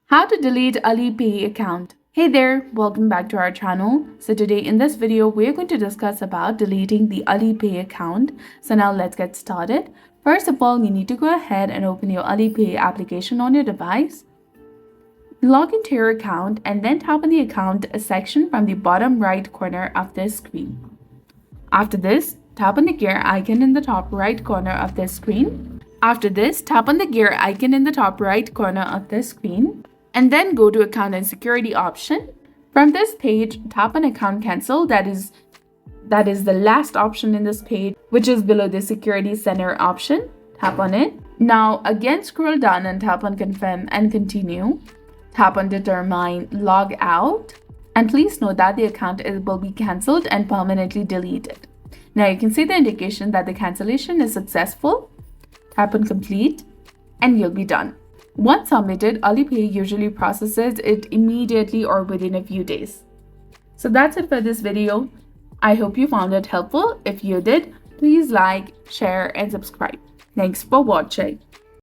How to delete Alipay account. Hey there, welcome back to our channel. So today in this video, we're going to discuss about deleting the Alipay account. So now let's get started. First of all, you need to go ahead and open your Alipay application on your device. Log into your account and then tap on the account section from the bottom right corner of this screen. After this, tap on the gear icon in the top right corner of this screen. After this, tap on the gear icon in the top right corner of this screen and then go to Account and Security option. From this page, tap on Account Cancel. That is the last option in this page, which is below the Security Center option. Tap on it. Now again scroll down and tap on Confirm and Continue. Tap on Determine Log Out. And please note that the account will be cancelled and permanently deleted. Now you can see the indication that the cancellation is successful. Tap on Complete and you'll be done. Once submitted, Alipay usually processes it immediately or within a few days. So that's it for this video. I hope you found it helpful. If you did, please like, share and subscribe. Thanks for watching.